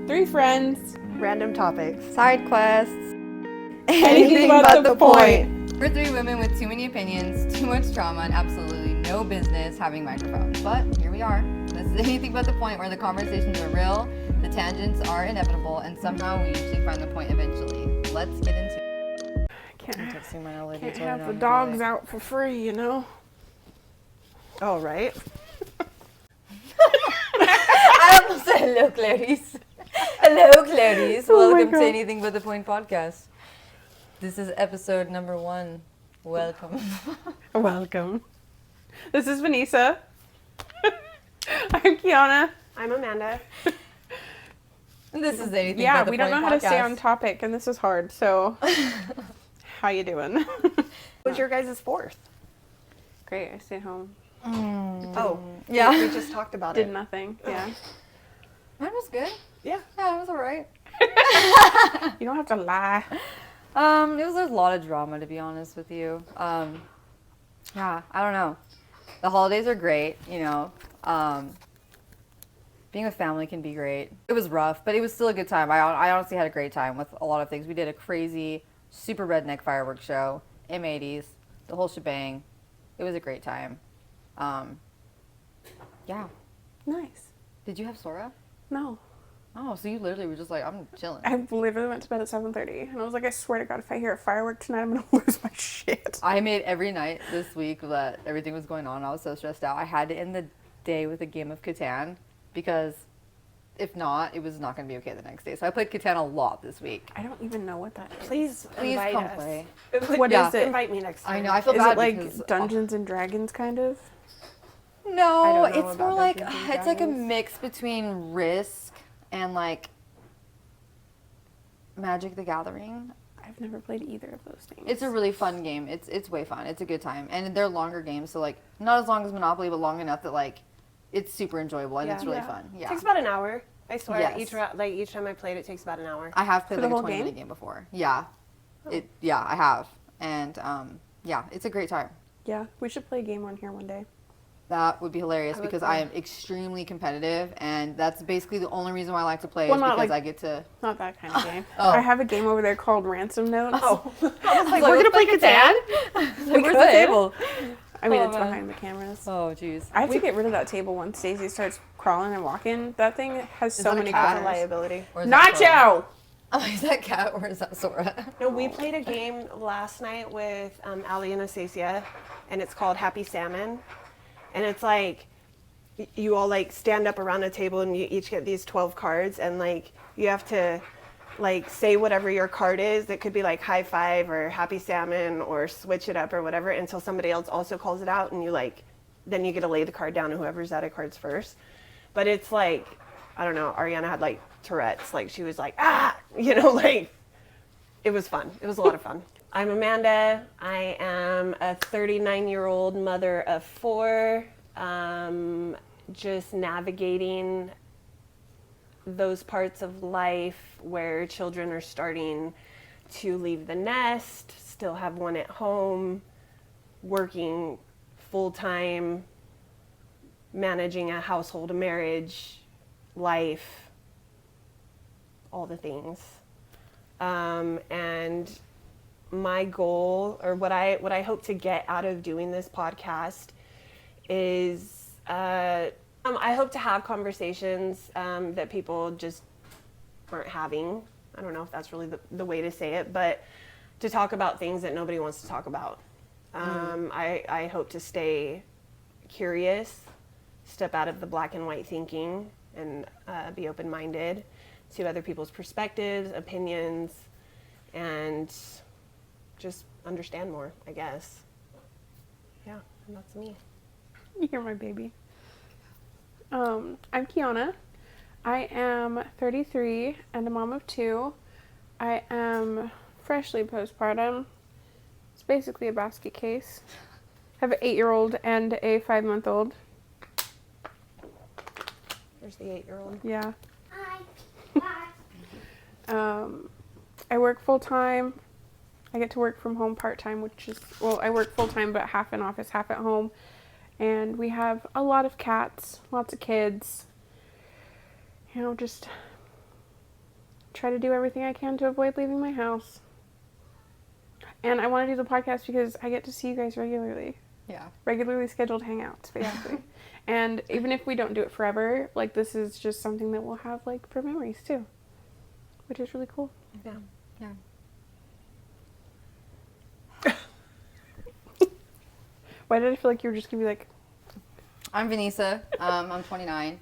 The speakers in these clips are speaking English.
Three friends. Random topics. Side quests. Anything but the point. We're three women with too many opinions, too much drama, and absolutely no business having microphones. But here we are. This is Anything But the Point, where the conversations are real, the tangents are inevitable, and somehow we usually find the point eventually. Let's get into it. Can't Can't have the dogs out for free, you know? Oh, right. I almost said hello, Clarice. Hello, Clarice. Oh my Welcome to God. Anything But the Point podcast. This is episode number 1. Welcome. Welcome. This is Vanessa. I'm Kiana. I'm Amanda. This is Anything Yeah, But the we Point don't know how to stay podcast. on topic, and this is hard, so how you doing? What's your guys' fourth? Great, I stayed home. Oh, Yeah. We just talked about Did it. nothing, yeah. Mine was good. Yeah. Yeah, it was alright. You don't have to lie. It was a lot of drama, to be honest with you. Yeah, I don't know. The holidays are great, you know. Being with family can be great. It was rough, but it was still a good time. I honestly had a great time with a lot of things. We did a crazy, super redneck fireworks show, M80s, the whole shebang. It was a great time. Yeah. Nice. Did you have Sora? No. Oh, so you literally were just like, I'm chilling. I literally went to bed at 7:30, and I was like, I swear to God, if I hear a firework tonight, I'm going to lose my shit. I made every night this week that everything was going on. I was so stressed out. I had to end the day with a game of Catan because if not, it was not going to be okay the next day. So I played Catan a lot this week. I don't even know what that is. Please Please come us. play. What Yeah. is it? Invite me next time. I know. I feel Is bad it like because Dungeons and Dragons, kind of? no, I don't know it's more about like Dungeons and it's like a Dragons. mix between Risk and like Magic the Gathering. I've never played either of those things. It's a really fun game. It's way fun. It's a good time, and they're longer games, so like not as long as Monopoly, but long enough that like it's super enjoyable and Yeah. it's really Yeah. fun. It Yeah, takes about an hour. I swear. Yes. Each time I played, it takes about an hour. I have played For the like a whole 20-minute game? game before. Yeah, Oh. I have, and yeah, it's a great time. Yeah, we should play a game on here one day. That would be hilarious I would because love- I am extremely competitive, and that's basically the only reason why I like to play Well, is not because like- I get to. Not that kind of game. Oh. I have a game over there called Ransom Notes. Oh. I was Like, like, we're going to play Catan? Where's the could. table? I mean, Oh, it's man. behind the cameras. Oh, jeez. I have to get rid of that table once Daisy starts crawling and walking. That thing has so that a many cat? That's a corners. liability. Or is that Sora? Nacho! Oh, is that cat or is that Sora? No, we played a game last night with Ali and Asasia, and it's called Happy Salmon. And it's like, you all like stand up around a table and you each get these 12 cards, and like you have to like say whatever your card is. It could be like high five or happy salmon or switch it up or whatever until somebody else also calls it out, and you like, then you get to lay the card down and whoever's out of cards first. But it's like, I don't know, Ariana had like Tourette's, like she was like, like it was fun. It was a lot of fun. I'm Amanda. I am a 39-year-old mother of 4. Just navigating those parts of life where children are starting to leave the nest, still have one at home, working full-time, managing a household, a marriage, life, all the things. And my goal, or what I hope to get out of doing this podcast is I hope to have conversations that people just aren't having. I don't know if that's really the way to say it, but to talk about things that nobody wants to talk about. I hope to stay curious, step out of the black and white thinking, and be open-minded to other people's perspectives, opinions, and just understand more, I guess. Yeah, and that's me. You're my baby. I'm Kiana. I am 33 and a mom of 2. I am freshly postpartum. It's basically a basket case. I have an 8-year-old and a 5-month-old. There's the 8-year-old. Yeah. I work full-time. I get to work from home part-time, which is, well, I work full-time but half in office, half at home. And we have a lot of cats, lots of kids. You know, just try to do everything I can to avoid leaving my house. And I want to do the podcast because I get to see you guys regularly. Yeah. Regularly scheduled hangouts, basically. And even if we don't do it forever, like, this is just something that we'll have, like, for memories, too. Which is really cool. Yeah. Yeah. Why did I feel like you were just going to be like... I'm Vanessa. I'm 29.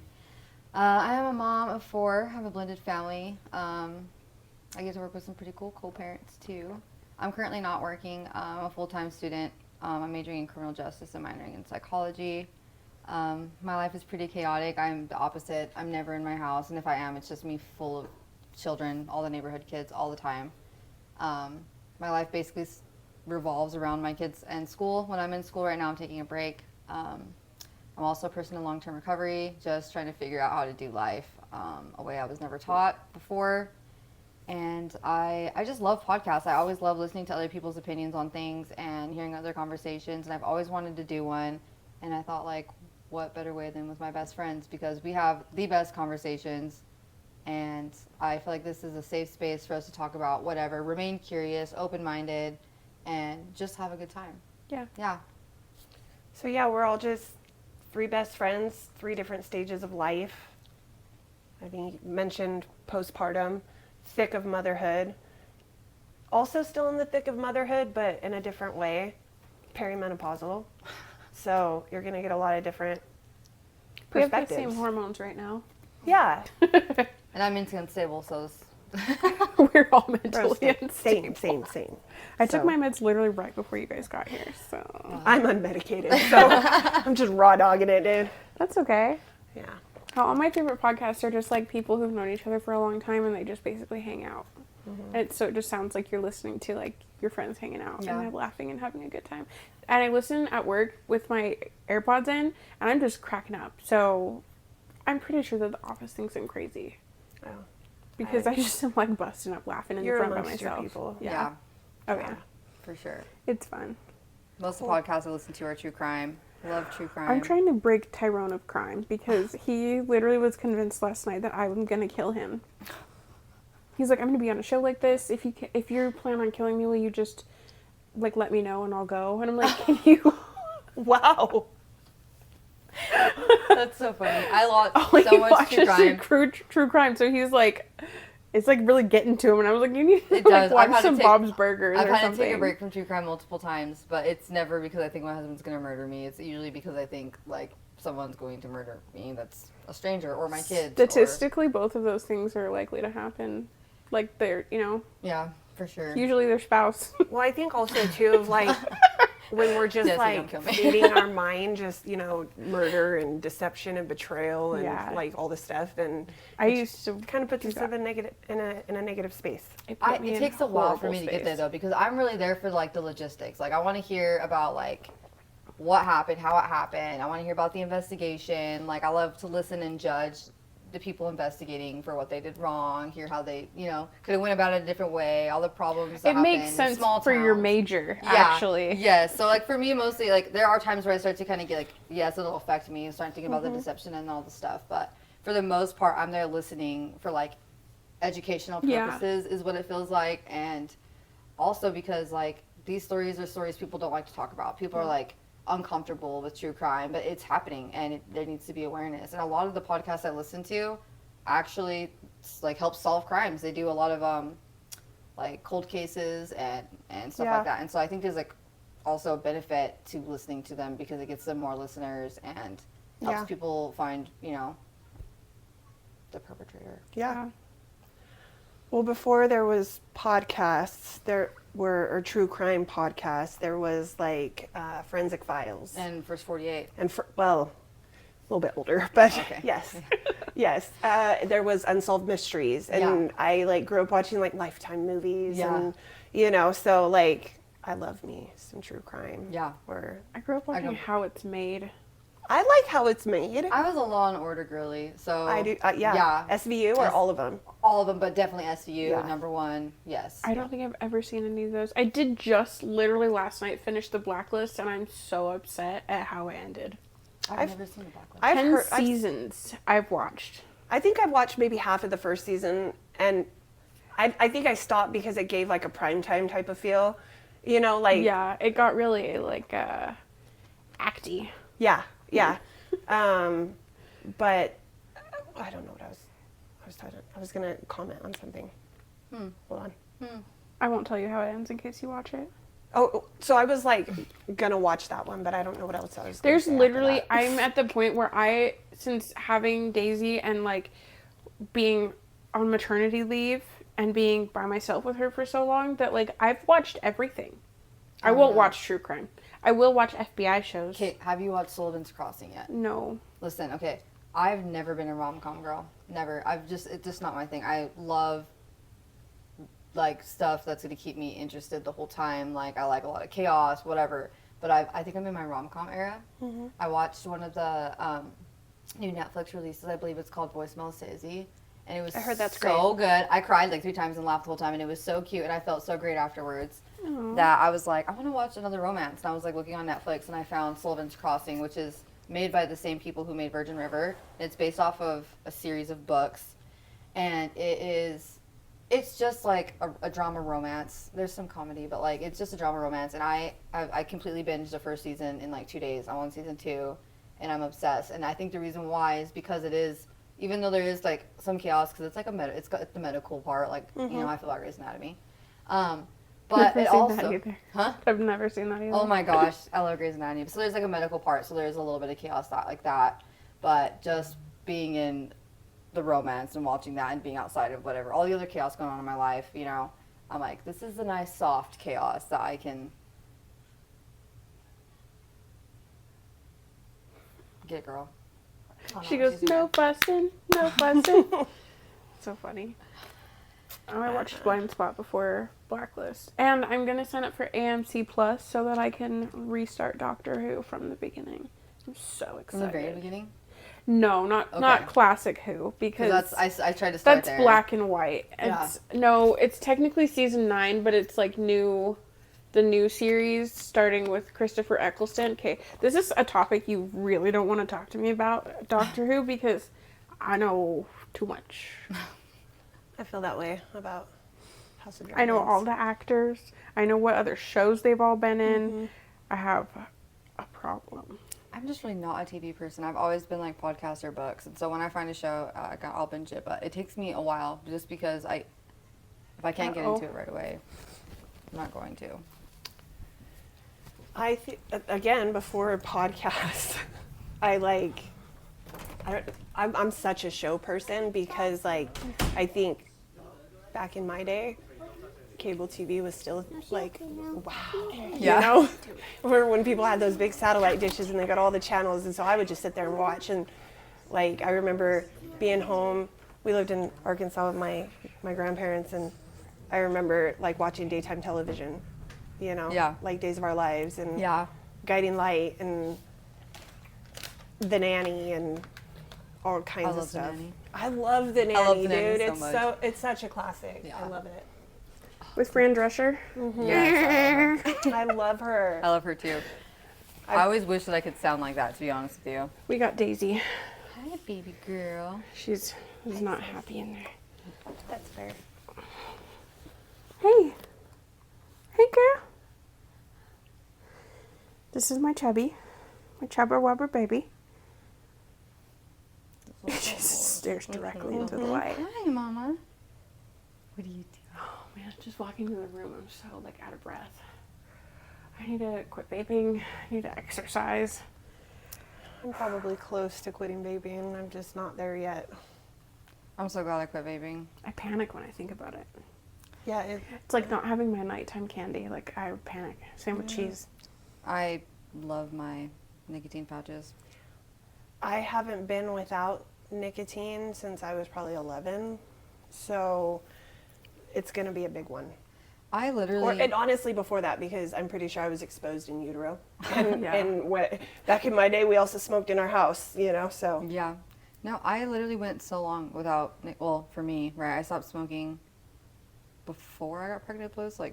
I am a mom of 4. I have a blended family. I get to work with some pretty cool co-parents, too. I'm currently not working. I'm a full-time student. I'm majoring in criminal justice and minoring in psychology. My life is pretty chaotic. I'm the opposite. I'm never in my house, and if I am, it's just me full of children, all the neighborhood kids, all the time. My life basically revolves around my kids and school. When I'm in school right now, I'm taking a break. I'm also a person in long-term recovery, just trying to figure out how to do life a way I was never taught before. And I just love podcasts. I always love listening to other people's opinions on things and hearing other conversations, and I've always wanted to do one. And I thought, like, what better way than with my best friends, because we have the best conversations, and I feel like this is a safe space for us to talk about whatever, remain curious, open-minded, and just have a good time. Yeah. Yeah. So yeah, we're all just 3 best friends, 3 different stages of life. I think you mentioned postpartum, thick of motherhood. Also still in the thick of motherhood, but in a different way. Perimenopausal. So you're going to get a lot of different We have the perspectives. same hormones right now. Yeah. And I'm mentally unstable, so We're all mentally Same. unstable. I took So- my meds literally right before you guys got here, so... I'm unmedicated, so I'm just raw dogging it, dude. That's okay. Yeah. All my favorite podcasts are just, like, people who've known each other for a long time, and they just basically hang out. And so it just sounds like you're listening to, like, your friends hanging out Yeah. and laughing and having a good time. And I listen at work with my AirPods in, and I'm just cracking up. So I'm pretty sure that the office thinks I'm crazy. Oh. Because I just am, like, busting up laughing in the You're front by amongst your myself. people. yeah, Oh, yeah. for sure. It's fun. Most of the podcasts I listen to are true crime. Love true crime. I'm trying to break Tyrone of crime because he literally was convinced last night that I'm going to kill him. He's like, I'm going to be on a show like this. If you plan on killing me, will you just, like, let me know and I'll go? And I'm like, can you? Wow. That's so funny. I lost All so he much true watches crime. true crime. So he's like, it's like really getting to him. And I was like, you need to It does. like, I've watch had to some take- Bob's Burgers I've or had something. to take a break from true crime multiple times, but it's never because I think my husband's going to murder me. It's usually because I think, like, someone's going to murder me that's a stranger or my kids. Statistically, both of those things are likely to happen. Like, they're, Yeah, for sure. usually their spouse. Well, I think also too of like when we're just Jesse, don't like kill me. feeding our mind just murder and deception and betrayal and Yeah. like all this stuff, and I used to kind of puts do us that. in a negative space. It put me It in takes a while for horrible me to get there space. though, because I'm really there for like the logistics. Like I want to hear about like what happened, how it happened. I want to hear about the investigation. Like I love to listen and judge the people investigating for what they did wrong. Hear how they, could have went about it a different way. All the problems that It makes happen, sense small for your towns. major, Yeah, actually. Yes. So like for me, mostly like there are times where I start to kind of get like, yes, it'll affect me. Start thinking about the deception and all the stuff. But for the most part, I'm there listening for like educational Yeah. purposes is what it feels like, and also because like these stories are stories people don't like to talk about. People are like uncomfortable with true crime, but it's happening and there needs to be awareness. And a lot of the podcasts I listen to actually like help solve crimes. They do a lot of like cold cases and stuff Yeah. like that. And so I think there's like also a benefit to listening to them because it gets them more listeners and helps Yeah. people find, the perpetrator. Yeah. Well, before there was podcasts, or true crime podcasts, there was like Forensic Files. And First 48. And a little bit older, but Okay. yes, yes. There was Unsolved Mysteries, and I like grew up watching like Lifetime movies, Yeah. and so like I love me some true crime. Yeah. Where I grew up watching know. How It's Made. I like how it's made. I was a Law and Order girly, so I do, yeah. Yeah. SVU or all of them. all of them, but definitely SVU Yeah. number one. Yes. I don't think I've ever seen any of those. I did just literally last night finish The Blacklist, and I'm so upset at how it ended. I've never seen the Blacklist. I've 10 seasons I've watched. I think I've watched maybe half of the first season, and I think I stopped because it gave like a primetime type of feel, you know, like Yeah, it got really like acty. yeah, yeah. But I don't know what I was talking. I was gonna comment on something. Hold on. I won't tell you how it ends in case you watch it. Oh, so I was like gonna watch that one, but I don't know what else I was. Gonna There's say after literally, that. I'm at the point where since having Daisy and like being on maternity leave and being by myself with her for so long, that like I've watched everything. I won't watch true crime. I will watch FBI shows. Okay, have you watched Sullivan's Crossing yet? No. Listen, okay, I've never been a rom-com girl. Never. It's just not my thing. I love like stuff that's gonna keep me interested the whole time. Like I like a lot of chaos, whatever. But I think I'm in my rom-com era. I watched one of the new Netflix releases. I believe it's called Voicemail Stacey, and it was I heard that's so good. I cried like 3 times and laughed the whole time, and it was so cute, and I felt so great afterwards. That I was like, I want to watch another romance, and I was like looking on Netflix, and I found Sullivan's Crossing, which is made by the same people who made Virgin River. It's based off of a series of books, and it's just like a drama romance. There's some comedy, but like it's just a drama romance, and I completely binged the first season in like 2 days. I'm on season 2, and I'm obsessed. And I think the reason why is because it is, even though there is like some chaos, because it's like it's got the medical part, like you know, I feel like Grey's Anatomy. But Never it seen also, that either. huh? I've never seen that either. Oh my gosh, I love Grey's Anatomy. So there's like a medical part, so there's a little bit of chaos like that. But just being in the romance and watching that and being outside of whatever, all the other chaos going on in my life, you know, I'm like, this is a nice soft chaos that I can get, girl. Oh, She no, goes, she's no okay. fussing, no fussing. So funny. I watched Blind Spot before Blacklist. And I'm going to sign up for AMC Plus so that I can restart Doctor Who from the beginning. I'm so excited. From the very beginning? No, not Okay. classic Who, because I tried to start that's there. black and white. It's, no, it's technically season 9, but it's like the new series starting with Christopher Eccleston. Okay, this is a topic you really don't want to talk to me about, Doctor Who, because I know too much. I feel that way about House of Dragons. I know all the actors. I know what other shows they've all been in. I have a problem. I'm just really not a TV person. I've always been like podcasts or books, and so when I find a show, I'll binge it. But it takes me a while, just because if I can't get into it right away, I'm not going to. I think again before a podcast, I'm such a show person because like I think back in my day, cable TV was still like wow, Yeah. you know, or when people had those big satellite dishes and they got all the channels, and so I would just sit there and watch. And like I remember being home. We lived in Arkansas with my grandparents, and I remember like watching daytime television. You know, Yeah. like Days of Our Lives and Yeah. Guiding Light and The Nanny and all kinds of love The stuff. Nanny. I love The Nanny, love The Nanny dude. so It's much. it's such a classic. Yeah. I love it. With Fran Drescher. Yes, I love her. I love her too. I always wish that I could sound like that, to be honest with you. We got Daisy. Hi, baby girl. She's not happy in there. That's fair. Hey. Hey, girl. This is my chubby. My chubber wubber baby. She just stares directly into the light. Hi, Mama. What are you doing? Oh, man. Just walking into the room, I'm so, like, out of breath. I need to quit vaping. I need to exercise. I'm probably close to quitting vaping. I'm just not there yet. I'm so glad I quit vaping. I panic when I think about it. Yeah, It's like not having my nighttime candy. Like, I panic. Same with cheese. I love my nicotine pouches. I haven't been without nicotine since I was probably 11, so it's gonna be a big one. I literally... And honestly, before that, because I'm pretty sure I was exposed in utero, and, Yeah. and back in my day, we also smoked in our house, you know. So Yeah. No, I literally went so long without... Well, for me, right, I stopped smoking before I got pregnant with Blue. So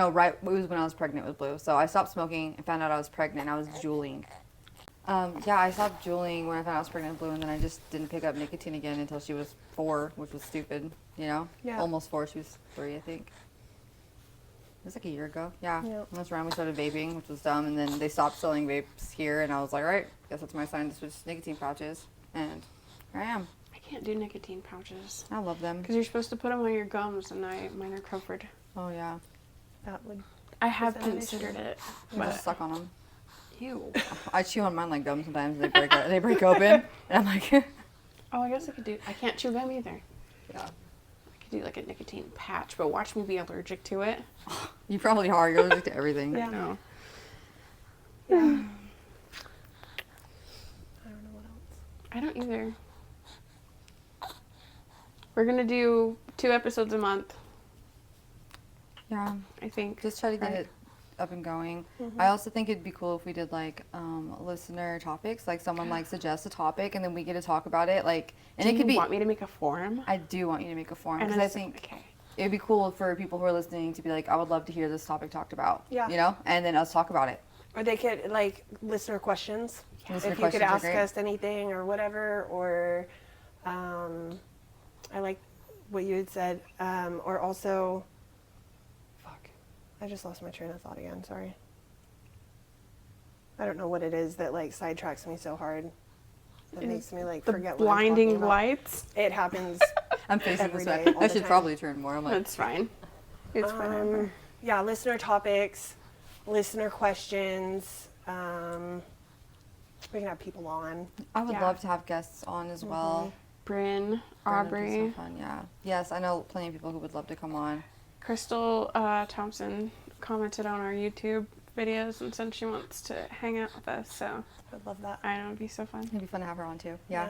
right, it was when I was pregnant with Blue. So I stopped smoking and found out I was pregnant. I was juuling. Yeah, I stopped juuling when I found out I was pregnant with Blue, and then I just didn't pick up nicotine again until she was 4, which was stupid, you know? Yeah. Almost 4, she was 3, I think. It was like a year ago. Yeah. Yeah. That's around we started vaping, which was dumb, and then they stopped selling vapes here, and I was like, all right, guess that's my sign to switch to nicotine pouches, and here I am. I can't do nicotine pouches. I love them. Because you're supposed to put them on your gums, and mine are covered. Oh, yeah. That would. I have Is that an considered it, You just but suck on them. ew. I chew on mine like gum sometimes, and they break open, and I'm like, Oh, I guess I could do. I can't chew gum either. yeah. I could do like a nicotine patch, but watch me be allergic to it. You probably are. You're allergic to everything. Yeah. No. Yeah. I don't know what else. I don't either. We're gonna do 2 episodes a month, Yeah. I think. Just try to get Right. it up and going. Mm-hmm. I also think it'd be cool if we did like listener topics, like someone like suggests a topic and then we get to talk about it. Like, and Do it could you be. want me to make a forum? I do want you to make a form And because I it's- think okay. it'd be cool for people who are listening to be like, I would love to hear this topic talked about. Yeah. You know, and then us talk about it. Or they could like listener questions. Listener If you could questions are ask great. us anything or whatever, or I like what you had said, or also, fuck, I just lost my train of thought again. Sorry. I don't know what it is that like sidetracks me so hard. That Is makes me like The forget what I'm talking blinding about. lights. It happens. I'm facing Every this way. day, all I the should time. probably turn more. I'm like, That's fine. It's fine. Yeah, listener topics, listener questions. We can have people on. I would yeah. love to have guests on as well. Bryn, That would be so Aubrey, fun, yeah. Yes, I know plenty of people who would love to come on. Crystal Thompson commented on our YouTube videos and said she wants to hang out with us. So I'd love that. I know it'd be so fun. It'd be fun to have her on too. Yeah.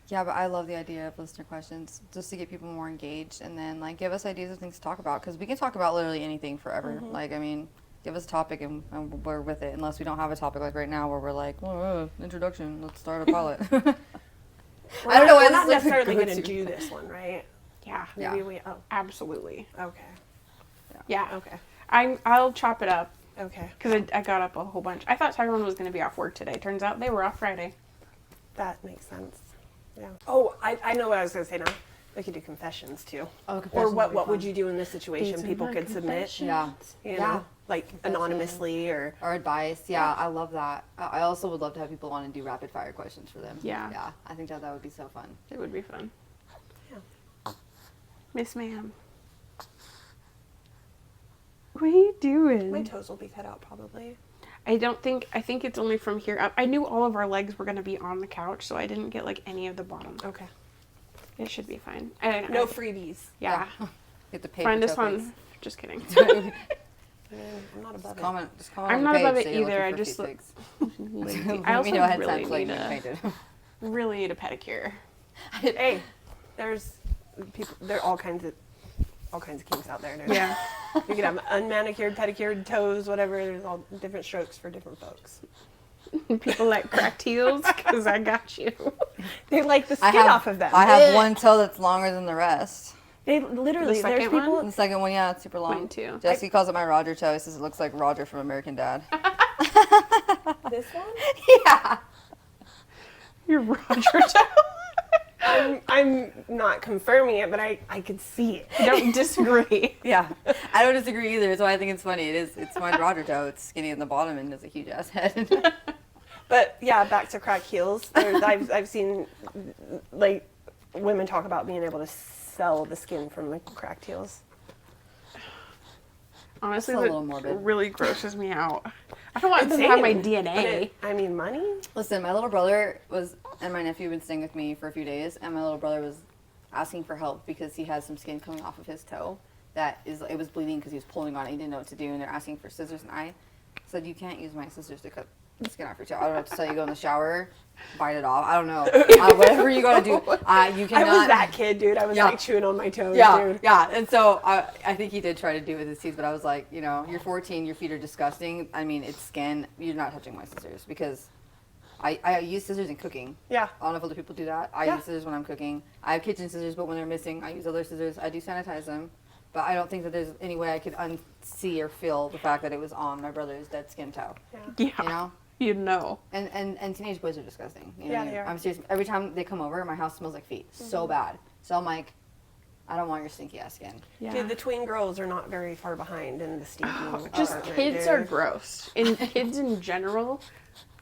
Yeah, but I love the idea of listener questions just to get people more engaged and then like give us ideas of things to talk about because we can talk about literally anything forever. Like, I mean, give us a topic and we're with it unless we don't have a topic like right now where we're like, introduction, let's start a pilot. I don't know why We're this not is, like, the necessarily going to go-to. do this one, right? Yeah, Maybe Yeah. we. Oh, absolutely. okay. Yeah, Okay. I'll chop it up Okay. because I got up a whole bunch. I thought Tyrone was going to be off work today. Turns out they were off Friday. That makes sense. Yeah. Oh, I know what I was going to say now. We could do confessions too. Oh, Or confessions would be what would fun. you do in this situation? These are People my could submit. confessions. Yeah. You Yeah. know, like anonymously or. Or advice. Yeah, I love that. I also would love to have people on and do rapid fire questions for them. Yeah. Yeah, I think that would be so fun. It would be fun. Yeah. Miss Ma'am. What are you doing? My toes will be cut out probably. I think it's only from here up. I knew all of our legs were going to be on the couch, so I didn't get like any of the bottom. Okay. It should be fine. No freebies. Yeah. You have to pay Find for us topics. on. Just kidding. I'm not above Just it. comment on I'm the not page, above it say you're either, looking I for just feet look- pics. I Let also me know ahead of really time so you need can a- paint it. really need a pedicure. Hey, there's people. There are all kinds of kinks out there. Dude. Yeah. You could have unmanicured, pedicured toes, whatever. There's all different strokes for different folks. People like cracked heels because I got you. They like the skin off of them. I have Ugh. one toe that's longer than the rest. They literally. The There's second people. one? The second one, yeah, it's super long. Mine too. Jesse calls it my Roger toe. He says it looks like Roger from American Dad. This one. Yeah. You're Roger Toe. I'm not confirming it, but I could see it. I don't disagree. Yeah. I don't disagree either. That's why I think it's funny. It's my Roger toe. It's skinny in the bottom and has a huge ass head. But yeah, back to crack heels. I've seen like women talk about being able to sell the skin from the cracked heels. Honestly, It's a that little morbid. really grosses me out. I don't want them to Insane. have my But DNA. I mean, money. Listen, my little brother and my nephew have been staying with me for a few days, and my little brother was asking for help because he has some skin coming off of his toe it was bleeding because he was pulling on it. He didn't know what to do, and they're asking for scissors, and I said, you can't use my scissors to cut the skin off your toe. I don't know what to tell you. Go in the shower, bite it off. I don't know. Whatever you gotta do. You cannot. I was that kid, dude. I was Yeah. like chewing on my toes, Yeah, dude. yeah. And so I think he did try to do it with his teeth, but I was like, you're 14, your feet are disgusting. I mean, it's skin. You're not touching my scissors because I use scissors in cooking. Yeah. I don't know if other people do that. I Yeah. use scissors when I'm cooking. I have kitchen scissors, but when they're missing, I use other scissors. I do sanitize them, but I don't think that there's any way I could unsee or feel the fact that it was on my brother's dead skin toe. Yeah. You know? You'd know. And teenage boys are disgusting. You know Yeah, what I mean? they are. I'm serious. Every time they come over, my house smells like feet. So bad. So I'm like, I don't want your stinky ass skin. Yeah. Dude, the tween girls are not very far behind in the stinking Just department, kids dude. are gross. And kids in general,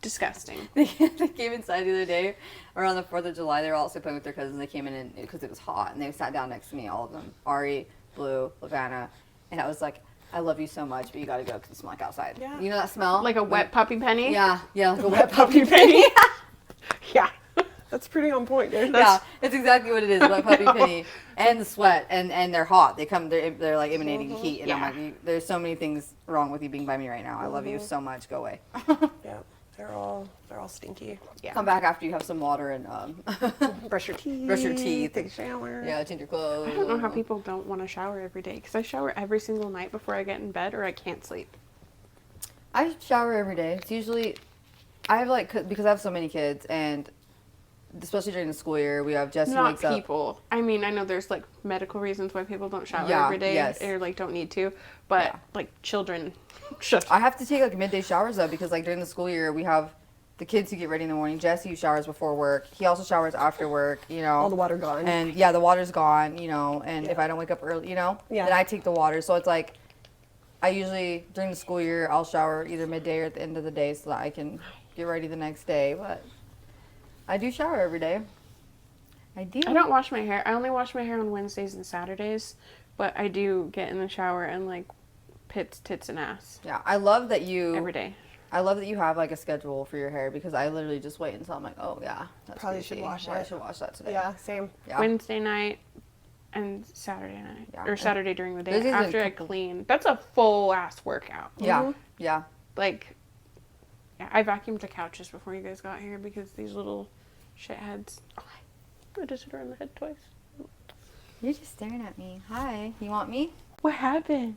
disgusting. They came inside the other day, around the 4th of July. They were also playing with their cousins. They came in because it was hot, and they sat down next to me, all of them. Ari, Blue, Lavanna, and I was like, I love you so much, but you gotta go because you smell like outside. Yeah. You know that smell? Like a wet puppy penny? Yeah, like a wet puppy penny. Yeah. That's pretty on point, dude. Yeah, it's exactly what it is. Wet puppy penny and the sweat, and they're hot. They're like emanating heat, and Yeah. I'm like, there's so many things wrong with you being by me right now. I love you so much. Go away. Yeah, they're all stinky. Yeah. Come back after you have some water and Brush your teeth. Brush your teeth. Take a shower. yeah, change your clothes. I don't know how people don't want to shower every day because I shower every single night before I get in bed or I can't sleep. I shower every day. It's usually, I have because I have so many kids, and especially during the school year, we have Jesse Not wakes up. people. I mean, I know there's like medical reasons why people don't shower Yeah, every day yes. or like don't need to, but Yeah. like children should. I have to take like midday showers though, because like during the school year, we have the kids who get ready in the morning. Jesse who showers before work. He also showers after work, you know. All the water gone. And yeah, the water's gone, you know, and if I don't wake up early, you know, Yeah. then I take the water. So it's like, I usually, during the school year, I'll shower either midday or at the end of the day so that I can get ready the next day. But I do shower every day. I do. I don't wash my hair. I only wash my hair on Wednesdays and Saturdays, but I do get in the shower and like pits, tits, and ass Yeah, I love that you. every day. I love that you have like a schedule for your hair, because I literally just wait until I'm like, oh yeah, that's Probably should greasy. wash I it. should wash that today. Yeah, same. Yeah. Wednesday night and Saturday night. Yeah. Or Saturday during the day There's even a after I couple- clean. That's a full ass workout. Yeah. Yeah. Like, yeah, I vacuumed the couches before you guys got here because these little shitheads. Oh, I just hit her in the head twice. You're just staring at me. Hi. You want me? What happened?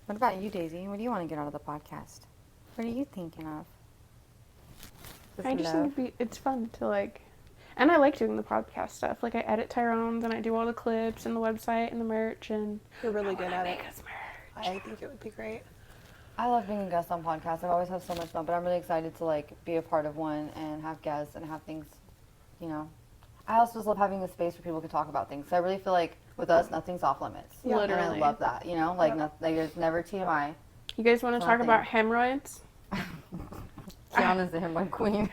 What about you, Daisy? What do you want to get out of the podcast? What are you thinking of? I just think it's fun to like, and I like doing the podcast stuff. Like I edit Tyrone's and I do all the clips and the website and the merch and. You're really good at it. Make us merch. I think it would be great. I love being a guest on podcasts. I've always had so much fun, but I'm really excited to like be a part of one and have guests and have things, you know. I also just love having a space where people can talk about things. So I really feel like with us, nothing's off limits. Yeah. And I Literally. love that, you know, like, like there's never TMI. You guys want to talk Nothing. about hemorrhoids? Kiana's the hemorrhoid queen.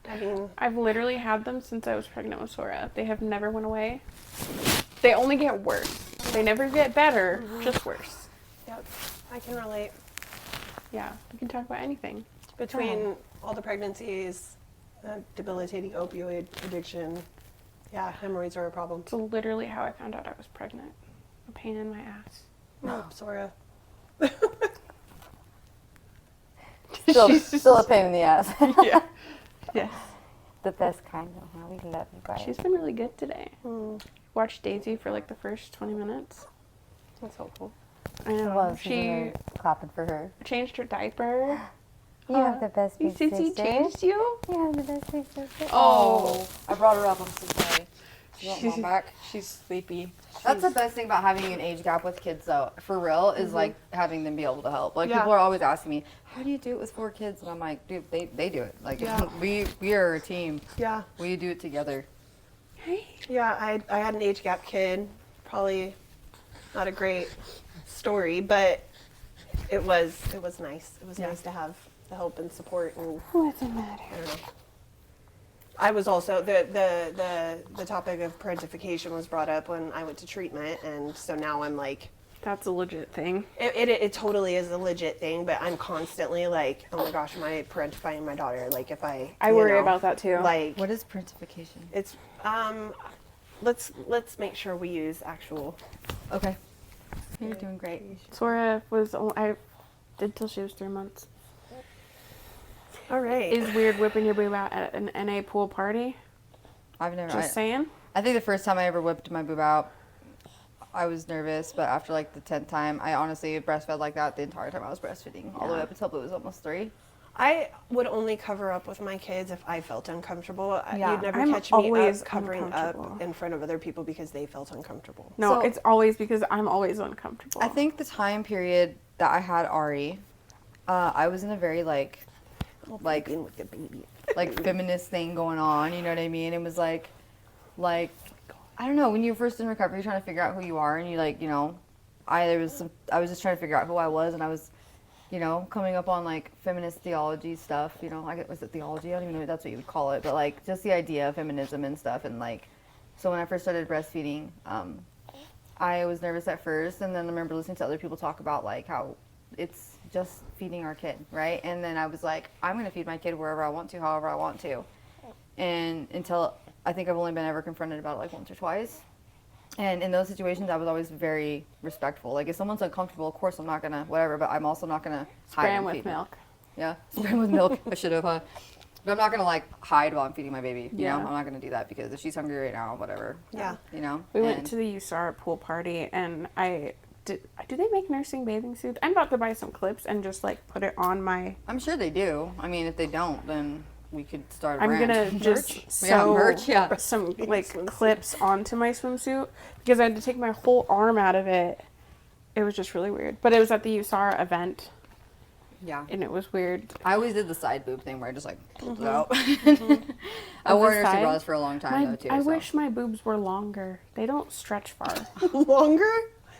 I mean, I've literally had them since I was pregnant with Sora. They have never went away. They only get worse. They never get better, just worse. yep, I can relate. Yeah, we can talk about anything. Between all the pregnancies, debilitating opioid addiction, yeah, hemorrhoids are a problem. It's literally how I found out I was pregnant. A pain in my ass. Oh, Sora. Still a pain in the ass. Yeah. Yes. The best kind of how we love you guys. She's been really good today. Watched Daisy for like the first 20 minutes. That's helpful. I know. Well, She clapping for her. changed her diaper. You have the best big Sissy sister. changed you? You have the best big sister. Oh. I brought her up. I'm so sorry. You want mom back? She's sleepy. That's the best thing about having an age gap with kids, though. For real, is like having them be able to help. Like Yeah. people are always asking me, "How do you do it with 4 kids?" And I'm like, "Dude, they do it. Like Yeah. we are a team. Yeah, We do it together." yeah. I had an age gap kid. Probably not a great story, but it was nice. It was nice to have the help and support and What's the matter? I don't know. I was also the topic of parentification was brought up when I went to treatment, and so now I'm like, That's a legit thing. it totally is a legit thing, but I'm constantly like, oh my gosh, am I parentifying my daughter? Like if I I worry about that too. Like What is parentification? it's let's make sure we use actual. Okay. You're doing great. Sora was I did till she was 3 months. All right. Is weird whipping your boob out at an NA pool party. I've never. Just saying. I think the first time I ever whipped my boob out, I was nervous, but after like the 10th time, I honestly breastfed like that the entire time I was breastfeeding, all the way up until Blue was almost 3. I would only cover up with my kids if I felt uncomfortable. Yeah. You'd never I'm catch me always up covering uncomfortable. up in front of other people because they felt uncomfortable. No, So- it's always because I'm always uncomfortable. I think the time period that I had Ari, I was in a very like Being with the baby. like feminist thing going on. You know what I mean? It was like I don't know. When you're first in recovery, you're trying to figure out who you are, and you like I was just trying to figure out who I was, and I was coming up on like feminist theology stuff. Was it theology? I don't even know if that's what you would call it, but like just the idea of feminism and stuff, and like so when I first started breastfeeding, I was nervous at first, and then I remember listening to other people talk about like how it's just feeding our kid, right? And then I was like, I'm going to feed my kid wherever I want to, however I want to. And until I think I've only been ever confronted about it like once or twice. And in those situations, I was always very respectful. Like if someone's uncomfortable, of course I'm not going to whatever, but I'm also not going to spray hide him and with feed him. milk. Yeah, spray him with milk. I should have, huh? But I'm not going to like hide while I'm feeding my baby. You Yeah. know, I'm not going to do that because if she's hungry right now, whatever. Yeah. We went to the USAR pool party, and do they make nursing bathing suits? I'm about to buy some clips and just like put it on my. I'm sure they do. I mean, if they don't, then we could start a I'm brand. gonna just Yeah, sew merch, yeah. some like clips onto my swimsuit because I had to take my whole arm out of it. It was just really weird, but it was at the USAR event, Yeah. and it was weird. I always did the side boob thing where I just like pulled it out. I On wore the nursing side? bras for a long time though too. I so. wish my boobs were longer. They don't stretch far. Longer?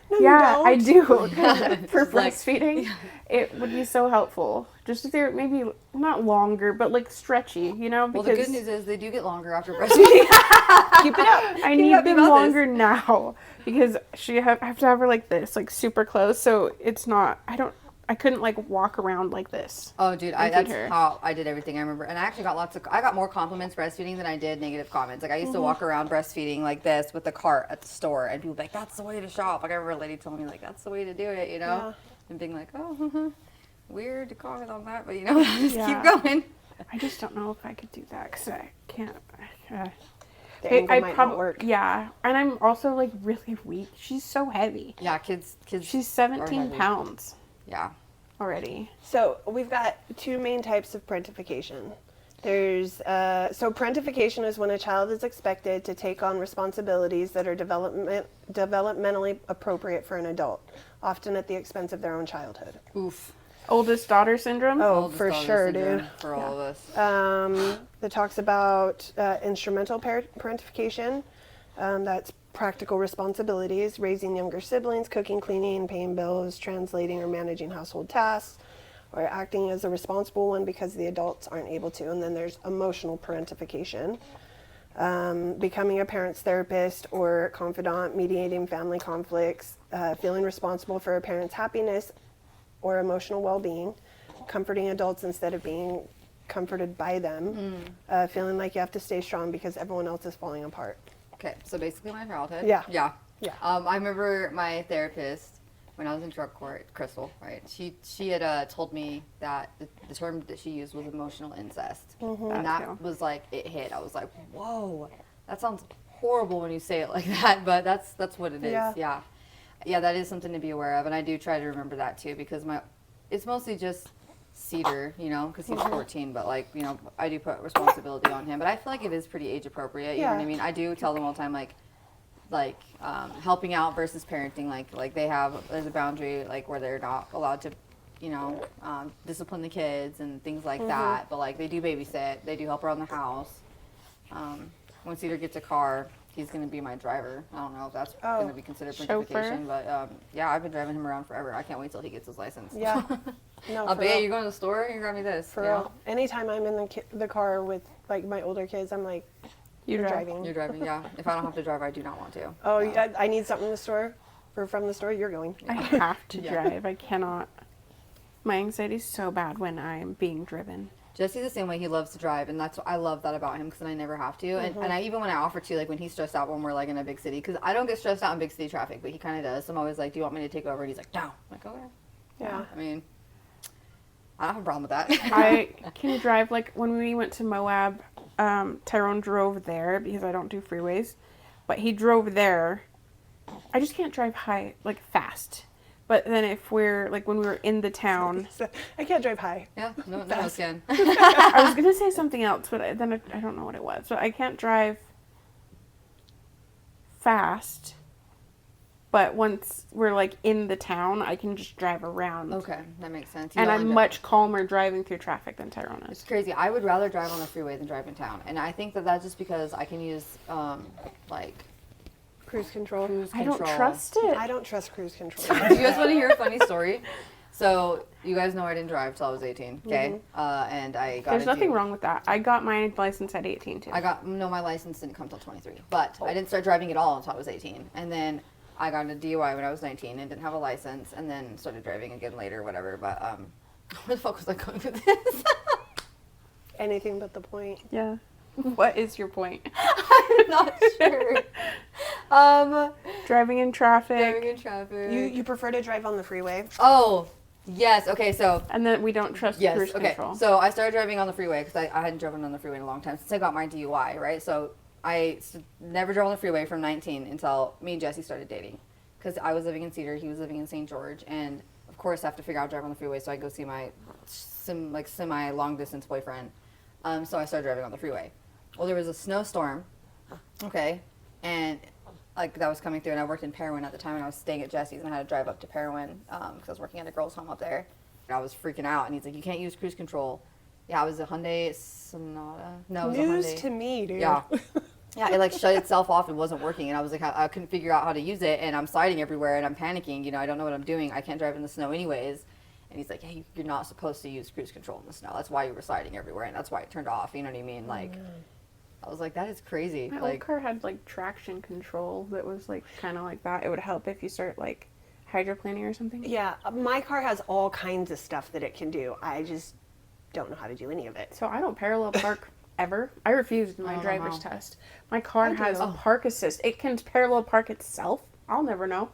No, Yeah, I you do. For It's like- breastfeeding, it would be so helpful. Just if they're maybe not longer, but like stretchy, Well, because the good news is they do get longer after breastfeeding. don't. Keep it up. I Keep need up them about this. longer now because I have to have her like this, like super close. So it's not. I couldn't like walk around like this. Oh, dude, And feed that's her. how I did everything. I remember, and I actually got I got more compliments breastfeeding than I did negative comments. Like I used to walk around breastfeeding like this with the cart at the store, and people would be like, "That's the way to shop." Like I remember a lady telling me like, "That's the way to do it," Yeah. and being like, "Oh, weird to comment on that," but just Yeah. keep going. I just don't know if I could do that because I can't. The angle might not work. Yeah, and I'm also like really weak. She's so heavy. Yeah, kids. She's are 17 heavy. pounds Yeah. already. So we've got two main types of parentification. There's so parentification is when a child is expected to take on responsibilities that are developmentally appropriate for an adult, often at the expense of their own childhood. Oof. Oldest daughter syndrome. Oh, Oldest for daughter sure, syndrome dude. For all of us. That talks about instrumental parentification. That's practical responsibilities, raising younger siblings, cooking, cleaning, paying bills, translating or managing household tasks, or acting as a responsible one because the adults aren't able to. And then there's emotional parentification. Becoming a parent's therapist or confidant, mediating family conflicts, feeling responsible for a parent's happiness or emotional well-being, comforting adults instead of being comforted by them, feeling like you have to stay strong because everyone else is falling apart. Okay, so basically my childhood. Yeah. Yeah. Yeah. I remember my therapist when I was in drug court, Crystal, right? She had told me that the term that she used was emotional incest. And that too. was like, it hit. I was like, whoa, that sounds horrible when you say it like that, but that's what it is. Yeah. Yeah. Yeah, that is something to be aware of. And I do try to remember that too because it's mostly just Cedar, because he's 14, but like, I do put responsibility on him, but I feel like it is pretty age appropriate. You know what I mean? I do tell them all the time, like helping out versus parenting, like there's a boundary, like where they're not allowed to, discipline the kids and things like that. But like they do babysit, they do help around the house. When Cedar gets a car, he's going to be my driver. I don't know if that's going to be considered Chauffeur. parentification, but yeah, I've been driving him around forever. I can't wait till he gets his license. Yeah. No, I'll for be, hey, real. you're going to the store? You can grab me this. For you know? real. Anytime I'm in the car with like my older kids, I'm like, You you're drive. driving. You're driving, yeah. If I don't have to drive, I do not want to. Oh, yeah, I need something in the store, or from the store. You're going. I have to Yeah. drive. I cannot. My anxiety's so bad when I'm being driven. Jesse's the same way. He loves to drive, and I love that about him because then I never have to. And I even when I offer to, like when he's stressed out when we're like in a big city, because I don't get stressed out in big city traffic, but he kind of does. So I'm always like, "Do you want me to take over?" And he's like, "No." I'm like, "Okay." Yeah. I mean, I don't have a problem with that. I can drive, like when we went to Moab, Tyrone drove there because I don't do freeways, but he drove there. I just can't drive high, like fast. But then if we're, like, when we were in the town, I can't drive high. Yeah, no one else can. I was going to say something else, but then I don't know what it was. So I can't drive fast, but once we're, like, in the town, I can just drive around. Okay, that makes sense. You And don't I'm end up- much calmer driving through traffic than Tyrone It's is. crazy. I would rather drive on the freeway than drive in town. And I think that that's just because I can use, like, Cruise control. cruise I control. don't trust it. I don't trust cruise control. Do you guys want to hear a funny story? So, you guys know I didn't drive till I was 18, okay? And I got There's into- nothing wrong with that. I got my license at 18, too. my license didn't come till 23. But I didn't start driving at all until I was 18. And then I got into DUI when I was 19 and didn't have a license, and then started driving again later, whatever. But, where the fuck was I going with this? Anything but the point. Yeah. What is your point? I'm not sure. Driving in traffic. Driving in traffic. You prefer to drive on the freeway? Oh, yes. Okay, so And then we don't trust yes. cruise Okay, control. so I started driving on the freeway because I hadn't driven on the freeway in a long time since I got my DUI, right? So I never drove on the freeway from 19 until me and Jesse started dating, because I was living in Cedar, he was living in St. George, and of course I have to figure out how to drive on the freeway so I go see my semi long distance boyfriend. So I started driving on the freeway. Well, there was a snowstorm, okay, and like that was coming through, and I worked in Parowan at the time, and I was staying at Jesse's, and I had to drive up to Parowan because I was working at a girls' home up there. And I was freaking out, and he's like, "You can't use cruise control." Yeah, it was a Hyundai Sonata. No, it was News a Hyundai. to me, dude. Yeah. Yeah, it like shut itself off and wasn't working, and I was like, I couldn't figure out how to use it, and I'm sliding everywhere, and I'm panicking. You know, I don't know what I'm doing. I can't drive in the snow anyways. And he's like, "Hey, you're not supposed to use cruise control in the snow. That's why you were sliding everywhere, and that's why it turned off." You know what I mean? Like, I was like, that is crazy. My old Like, car had like traction control that was like kind of like that. It would help if you start like hydroplaning or something. Yeah, my car has all kinds of stuff that it can do. I just don't know how to do any of it. So I don't parallel park ever. I refused my I don't driver's know. test. My car I has do. a park assist. It can parallel park itself. I'll never know.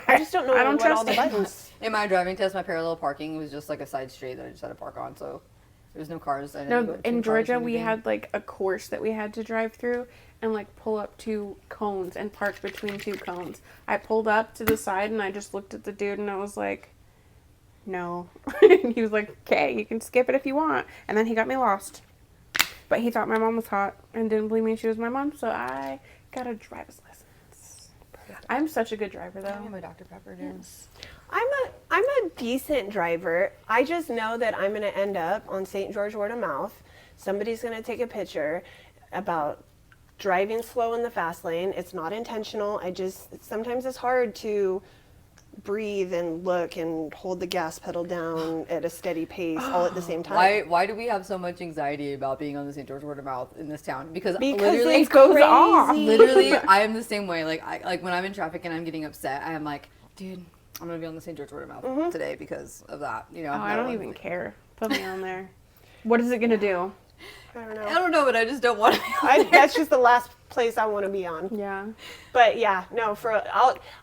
I just don't know I don't what all trust the it. buttons. in my driving test, my parallel parking was just like a side street that I just had to park on, so there was no cars. I didn't go No, between in cars Georgia or we anything. had like a course that we had to drive through and like pull up two cones and park between two cones. I pulled up to the side and I just looked at the dude and I was like, no. And he was like, okay, you can skip it if you want. And then he got me lost. But he thought my mom was hot and didn't believe me she was my mom, so I got a driver's license. I'm such a good driver I though. am a Dr. Pepper, dude. I'm a decent driver. I just know that I'm going to end up on St. George word of mouth. Somebody's going to take a picture about driving slow in the fast lane. It's not intentional. Sometimes it's hard to breathe and look and hold the gas pedal down at a steady pace all at the same time. Why do we have so much anxiety about being on the St. George word of mouth in this town? Because Because literally, it goes off. literally, I am the same way. Like when I'm in traffic and I'm getting upset, I am like, dude, I'm gonna be on the St. George word of mouth today because of that. You know, Oh, I don't even care. Put me on there. What is it gonna do? I don't I know. don't know, but I just don't want to. Be on there. That's just the last place I want to be on. Yeah. But yeah, no,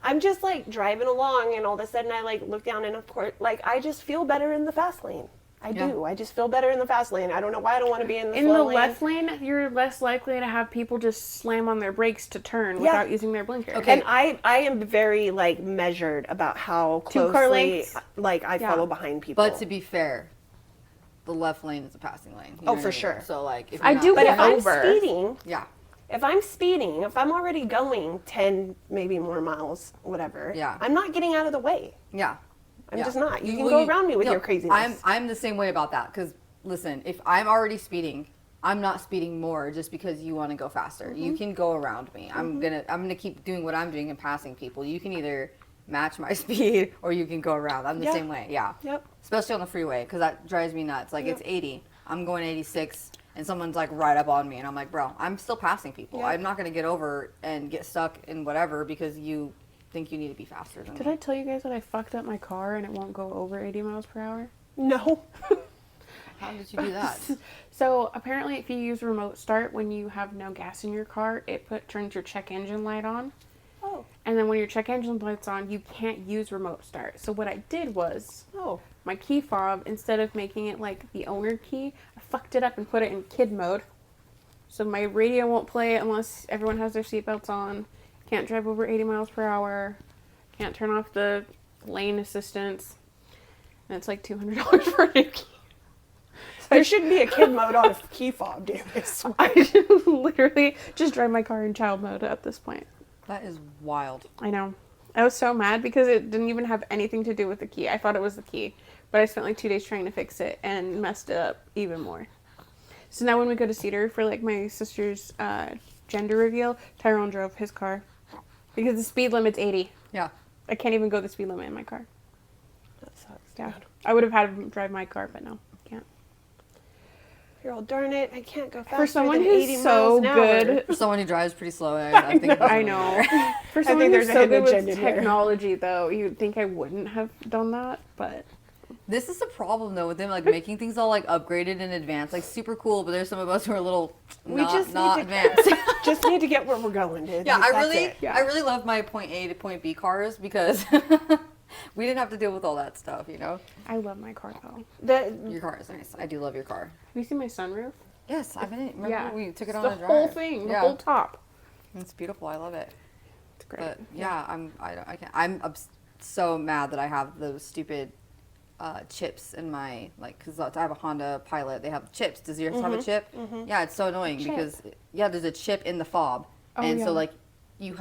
I'm just like driving along and all of a sudden I like look down and of course, like I just feel better in the fast lane. I Yeah. do. I just feel better in the fast lane. I don't know why I don't want to be in the In slow the lane. left lane, you're less likely to have people just slam on their brakes to turn without using their blinker. Okay. And I am very like measured about how 2 car closely lengths? like I Yeah. follow behind people. But to be fair, the left lane is a passing lane. You Oh, know for what I mean? sure. So like, if I you're not do but there- if I'm over. speeding, yeah, if I'm already going 10 maybe more miles, whatever. Yeah. I'm not getting out of the way. yeah. I'm Yeah. just not. You can well, go around me with no, your craziness. I'm the same way about that because listen, if I'm already speeding, I'm not speeding more just because you want to go faster. You can go around me. I'm gonna keep doing what I'm doing and passing people. You can either match my speed or you can go around. I'm the Yeah. same way. Yeah. Yep. Especially on the freeway because that drives me nuts. Like it's 80. I'm going 86 and someone's like right up on me and I'm like, bro, I'm still passing people. Yeah. I'm not gonna get over and get stuck in whatever because you think you need to be faster than Did me. I tell you guys that I fucked up my car and it won't go over 80 miles per hour? No. How did you do that? So apparently, if you use remote start when you have no gas in your car, it turns your check engine light on. Oh. And then when your check engine light's on, you can't use remote start. So what I did was Oh. my key fob, instead of making it like the owner key, I fucked it up and put it in kid mode. So my radio won't play unless everyone has their seatbelts on. Can't drive over 80 miles per hour. Can't turn off the lane assistance, and it's like $200 for a new key. There shouldn't be a kid mode on a key fob, dude. I literally just drive my car in child mode at this point. That is wild. I know. I was so mad because it didn't even have anything to do with the key. I thought it was the key, but I spent like 2 days trying to fix it and messed it up even more. So now when we go to Cedar for like my sister's gender reveal, Tyrone drove his car because the speed limit's 80. Yeah. I can't even go the speed limit in my car. That sucks. Yeah. I would have had him drive my car, but no, can't. You're all, darn it, I can't go faster For someone than who's 80 so miles an hour. good. For someone who drives pretty slow, I think it's I know. For someone think who's there's a so hidden good with agenda here. technology, though, you'd think I wouldn't have done that, but This is the problem though with them like making things all like upgraded in advance, like super cool. But there's some of us who are a little not advanced. Just need to get where we're going, dude. Yeah, Like, I that's it. Yeah. I really love my point A to point B cars because we didn't have to deal with all that stuff, you know. I love my car, though. Your car is nice. I do love your car. Have you seen my sunroof? Yes, I've been. Remember Yeah. we took it It's on the a drive. whole thing, the whole top. It's beautiful. I love it. It's great. But yeah, I can't. So mad that I have those stupid chips in my because I have a Honda Pilot. They have chips. Does yours have a chip? Yeah, it's so annoying because there's a chip in the fob, and so like you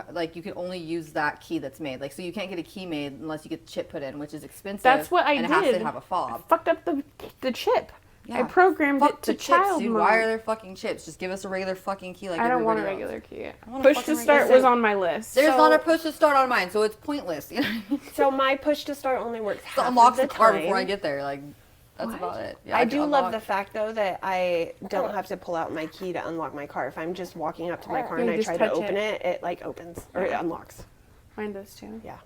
can only use that key that's made. Like so you can't get a key made unless you get the chip put in, which is expensive. That's what I and did. it has to have a fob. I fucked up the chip. Yeah. I programmed Fuck it to the chips, child dude. mode. Why are there fucking chips? Just give us a regular fucking key like I don't want a everybody regular else. key. want a Push fucking to start regular- was on my list. There's So- not a push to start on mine, so it's pointless. You know, So my push to start only works so half unlocks of the the car time. before I get there. Like that's What? about it. Yeah, I do love unlock- the fact though that I don't have to pull out my key to unlock my car. If I'm just walking up to my car Yeah, and you I just try to touch open it, it like opens or it unlocks. Mine does too. Yeah.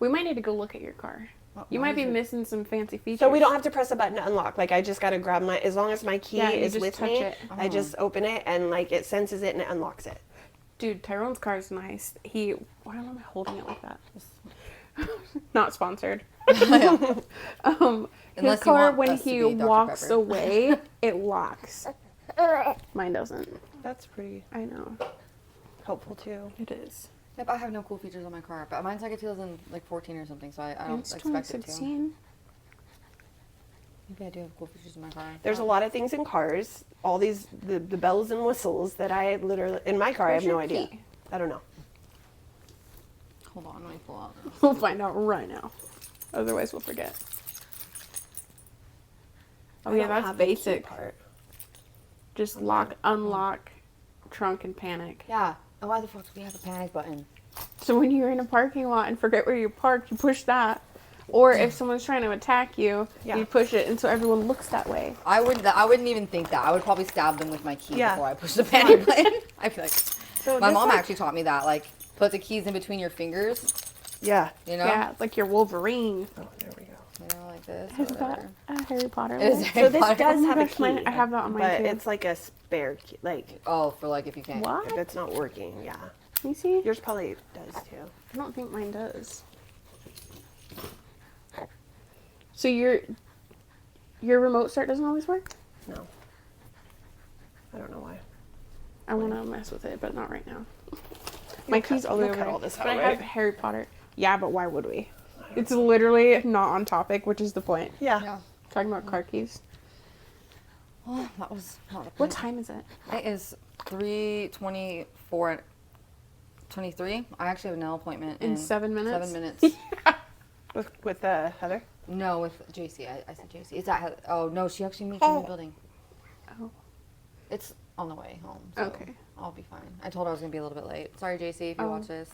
We might need to go look at your car. You might be missing some fancy features. So we don't have to press a button to unlock. Like I just got to grab my, as long as my key Yeah, you is just with touch me, it. I just open it and like it senses it and it unlocks it. Dude, Tyrone's car is nice. Why am I holding it like that? Not sponsored. His Unless you car, want when us to he be Dr. walks Pepper. away, it locks. Mine doesn't. That's pretty I know. helpful too. It is. Yep, I have no cool features on my car, but mine's like a 2014 or something, so I don't It's expect it to. 2016. Maybe I do have cool features in my car. There's a lot of things in cars, all these the bells and whistles that I literally in my car I Where's have no your idea. key? I don't know. Hold on, let me pull out this. We'll find out right now. Otherwise, we'll forget. Oh I yeah, don't that's have the key basic. part. Just lock, unlock, trunk, and panic. Yeah. Oh, why the fuck do we have a panic button? So when you're in a parking lot and forget where you parked, you push that. Or if someone's trying to attack you, Yeah. you push it, and so everyone looks that way. I wouldn't even think that. I would probably stab them with my key Yeah. before I push the panic button. I'd be like, So my this, mom like- actually taught me that. Like, put the keys in between your fingers. Yeah. You know. Yeah, it's like your Wolverine. Oh, there we go. You know, like this. Is or that whatever. a Harry Potter? It is one? Harry So this Potter. does Oh my have a gosh, mine- key. I have that on mine but too. it's like a spare key. Like Oh, for like if you can't. What? if it's not working, yeah. Let me see. Yours probably does too. I don't think mine does. So your remote start doesn't always work? No. I don't know why. I want to mess with it, but not right now. My You'll key's cut- all the way you'll over cut there. all this But out, I have right? Harry Potter. Yeah, but why would we? It's literally not on topic, which is the point. Yeah. Yeah. Talking about car keys. Oh, that was not a What plan. time is it? It is 3:24. 23. I actually have a nail appointment In 7 minutes? 7 minutes. With Heather. No, with JC. I said JC. Is that? Oh no, she actually meets me in the building. Oh. It's on the way home. So Okay. I'll be fine. I told her I was gonna be a little bit late. Sorry, JC, if you Oh. watch this.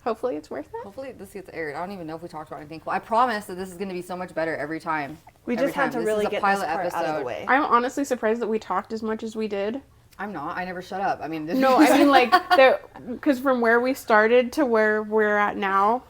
Hopefully it's worth it. Hopefully this gets aired. I don't even know if we talked about anything cool. I promise that this is gonna be so much better every time. We Every just had time. to This really is a get this pilot part out of the episode. way. I'm honestly surprised that we talked as much as we did. I'm not. I never shut up. I mean, this No, I mean like because from where we started to where we're at now,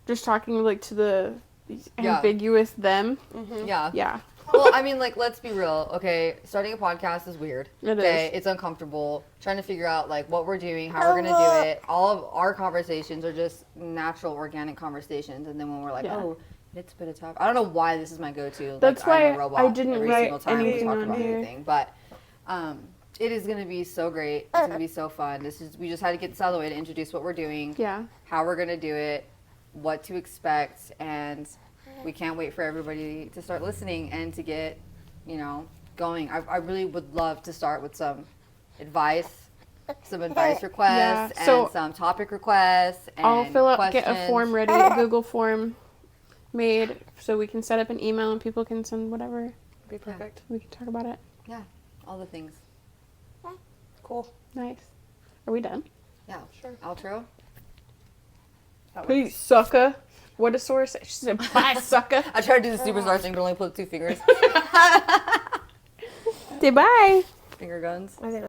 just talking like to the Yeah. ambiguous them. yeah. Yeah. Well, I mean, like, let's be real. Okay, starting a podcast is weird. It okay, is. it's uncomfortable. Trying to figure out like what we're doing, how we're gonna do it. All of our conversations are just natural, organic conversations, and then when we're like, Yeah. oh, it's a bit of tough. I don't know why this is my go-to. That's like, I'm why a robot I didn't every write single time we anything talk on about here. anything, but it is gonna be so great. It's gonna be so fun. We just had to get this out of the way to introduce what we're doing, Yeah. how we're gonna do it, what to expect, and we can't wait for everybody to start listening and to get, going. I really would love to start with some advice requests, Yeah, so and some topic requests, and I'll get a questions. form ready, a Google form made, so we can set up an email and people can send whatever. Be perfect. We can talk about it. Yeah, all the things. Cool. Nice. Are we done? Yeah, Sure. Outro. That Hey, works. sucker. What does Sora say? She said, bye, sucker. I tried to do the superstar thing, but only put 2 fingers. Say bye. Finger guns. I think